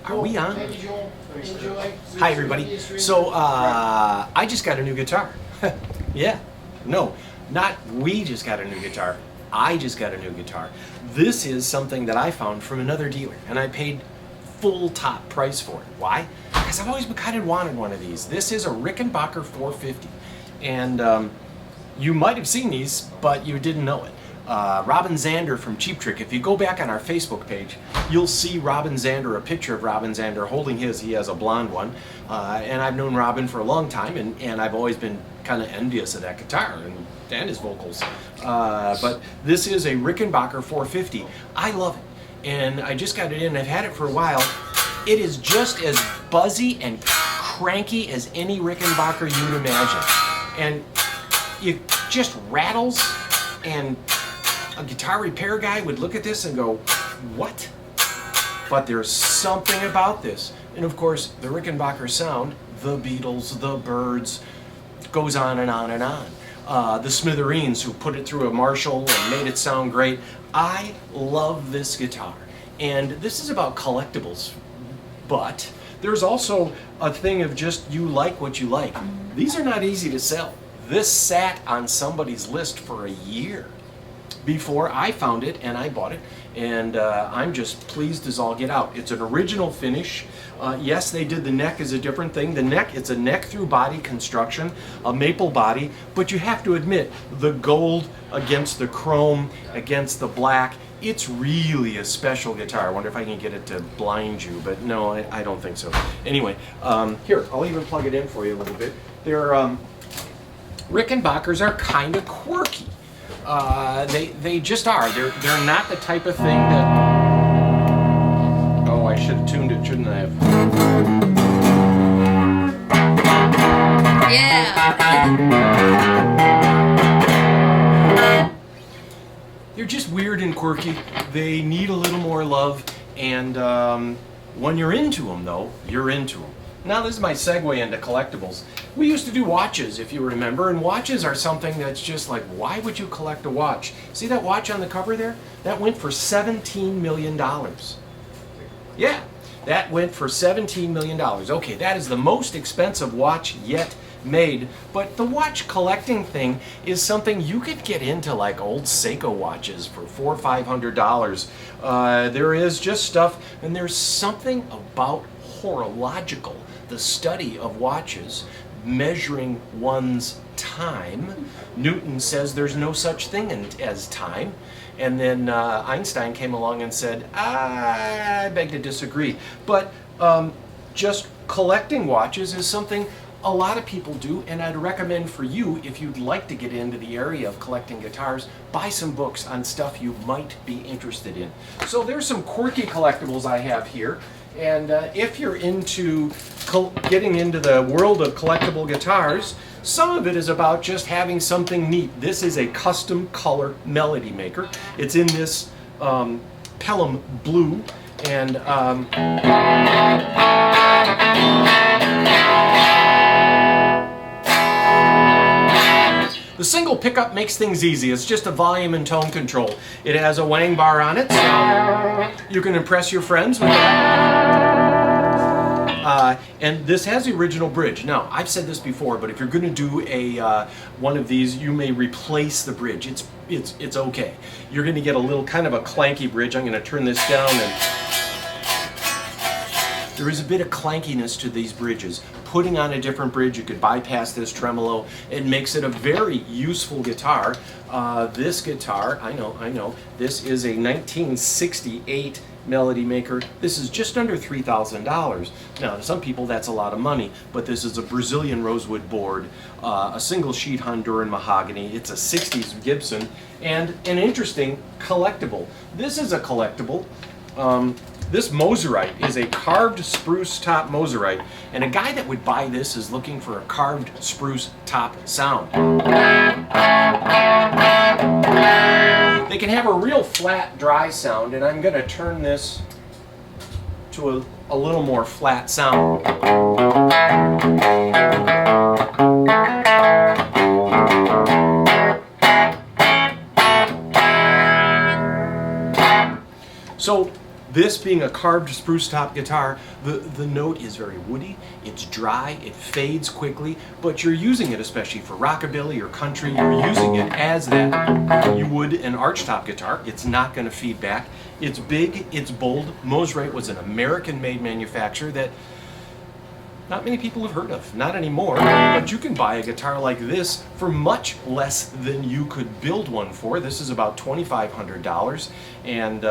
Are we on? Hi everybody. So I just got a new guitar. Yeah. No, not we just got a new guitar. I just got a new guitar. This is something that I found from another dealer, and I paid full top price for it. Why? Because I've always kind of wanted one of these. This is a Rickenbacker 450, and you might have seen these, but you didn't know it. Robin Zander from Cheap Trick. If you go back on our Facebook page, you'll see Robin Zander, a picture of Robin Zander holding his. He has a blonde one, and I've known Robin for a long time, and I've always been kind of envious of that guitar and his vocals. But this is a Rickenbacker 450. I love it, and I just got it in. I've had it for a while. It is just as buzzy and cranky as any Rickenbacker you'd imagine, and it just rattles, and a guitar repair guy would look at this and go, what? But there's something about this. And of course, the Rickenbacker sound, the Beatles, the Byrds, goes on and on and on. The Smithereens, who put it through a Marshall and made it sound great. I love this guitar. And this is about collectibles. But there's also a thing of just you like what you like. These are not easy to sell. This sat on somebody's list for a year before I found it, and I bought it, and I'm just pleased as all get out. It's an original finish. Yes, they did the neck is a different thing. The neck, it's a neck through body construction, a maple body, but you have to admit, the gold against the chrome, against the black, it's really a special guitar. I wonder if I can get it to blind you, but no, I don't think so. Anyway, here, I'll even plug it in for you a little bit. Rickenbackers are kind of quirky. They just are. They're not the type of thing that. Oh, I should have tuned it, shouldn't I have? Yeah. They're just weird and quirky. They need a little more love, and when you're into them, though, you're into them. Now this is my segue into collectibles. We used to do watches, if you remember, and watches are something that's just like, why would you collect a watch? See that watch on the cover there? That went for $17 million. Yeah, that went for $17 million. Okay, that is the most expensive watch yet made, but the watch collecting thing is something you could get into, like old Seiko watches for $400 or $500. There is just stuff, and there's something about horological, the study of watches, measuring one's time. Newton says there's no such thing as time. And then Einstein came along and said, I beg to disagree. But just collecting watches is something a lot of people do, and I'd recommend for you, if you'd like to get into the area of collecting guitars, buy some books on stuff you might be interested in. So there's some quirky collectibles I have here. And if you're into getting into the world of collectible guitars, some of it is about just having something neat. This is a custom color melody maker. It's in this Pelham blue, and the single pickup makes things easy. It's just a volume and tone control. It has a wang bar on it, so you can impress your friends with that. And this has the original bridge. Now, I've said this before, but if you're going to do a one of these, you may replace the bridge. It's okay. You're going to get a little kind of a clanky bridge. I'm going to turn this down, and there is a bit of clankiness to these bridges. Putting on a different bridge, you could bypass this tremolo. It makes it a very useful guitar. This guitar, I know, this is a 1968 Melody Maker. This is just under $3,000. Now, to some people that's a lot of money, but this is a Brazilian rosewood board, a single sheet Honduran mahogany. It's a 60s Gibson, and an interesting collectible. This is a collectible. This moserite is a carved spruce top moserite, and a guy that would buy this is looking for a carved spruce top sound. They can have a real flat, dry sound, and I'm going to turn this to a little more flat sound. So This being a carved spruce top guitar, the note is very woody, it's dry, it fades quickly, but you're using it especially for rockabilly or country, you're using it as that you would an archtop guitar. It's not going to feed back. It's big, it's bold. Moserite was an American-made manufacturer that not many people have heard of, not anymore, but you can buy a guitar like this for much less than you could build one for. This is about $2,500, and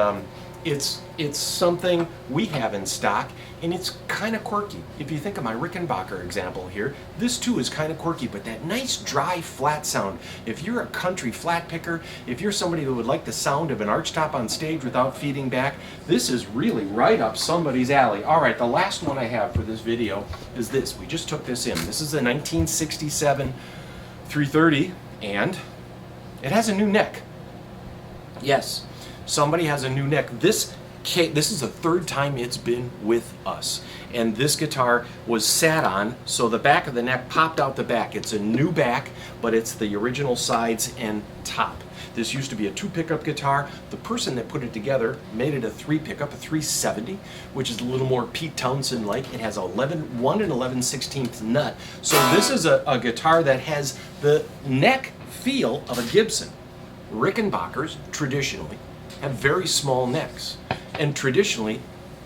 it's something we have in stock, and it's kind of quirky. If you think of my Rickenbacker example here, this too is kind of quirky, but that nice dry flat sound. If you're a country flat picker, if you're somebody who would like the sound of an archtop on stage without feeding back, this is really right up somebody's alley. All right, the last one I have for this video is this. We just took this in. This is a 1967 330, and it has a new neck. Yes. Somebody has a new neck. This is the third time it's been with us. And this guitar was sat on, so the back of the neck popped out the back. It's a new back, but it's the original sides and top. This used to be a 2-pickup guitar. The person that put it together made it a 3-pickup, a 370, which is a little more Pete Townsend-like. It has 1 11/16 nut. So this is a guitar that has the neck feel of a Gibson. Rickenbackers, traditionally, have very small necks, and traditionally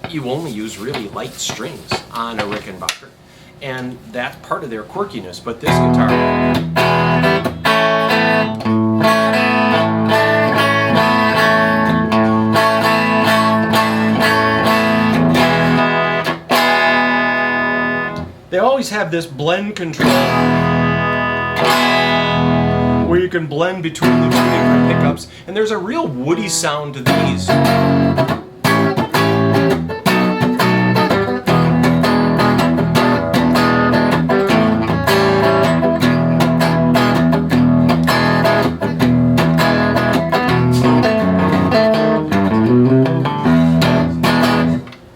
you only use really light strings on a Rickenbacker, and that's part of their quirkiness. But this guitar, they always have this blend control where you can blend between the two different pickups, and there's a real woody sound to these.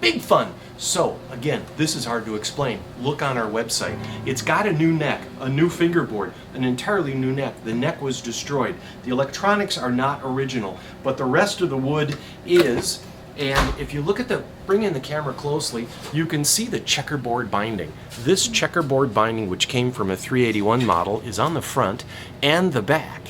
Big fun. So, again, this is hard to explain. Look on our website. It's got a new neck, a new fingerboard, an entirely new neck. The neck was destroyed. The electronics are not original, but the rest of the wood is. And if you look at bring in the camera closely, you can see the checkerboard binding. This checkerboard binding, which came from a 381 model, is on the front and the back.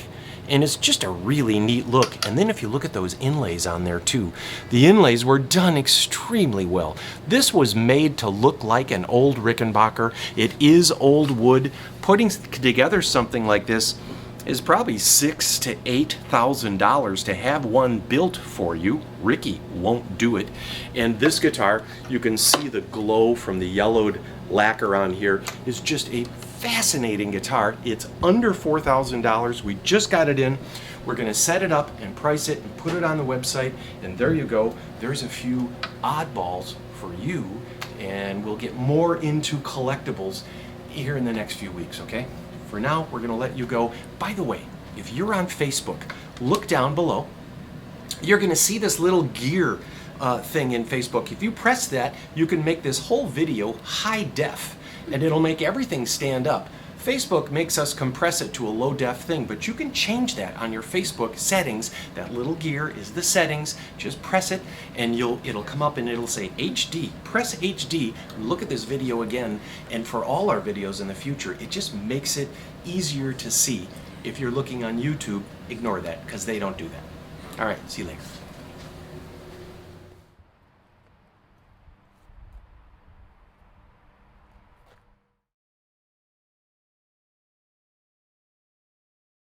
And it's just a really neat look. And then if you look at those inlays on there too, the inlays were done extremely well. This was made to look like an old Rickenbacker. It is old wood. Putting together something like this is probably $6,000 to $8,000 to have one built for you. Ricky won't do it. And this guitar, you can see the glow from the yellowed lacquer on here, is just a fascinating guitar. It's under $4,000. We just got it in. We're going to set it up and price it and put it on the website, and there you go. There's a few oddballs for you, and we'll get more into collectibles here in the next few weeks, okay? For now, we're going to let you go. By the way, if you're on Facebook, look down below. You're going to see this little gear thing in Facebook. If you press that, you can make this whole video high def, and it'll make everything stand up. Facebook makes us compress it to a low def thing, but you can change that on your Facebook settings. That little gear is the settings. Just press it and it'll come up and it'll say HD. Press HD and look at this video again, and for all our videos in the future, it just makes it easier to see. If you're looking on YouTube, ignore that because they don't do that. All right, see you later.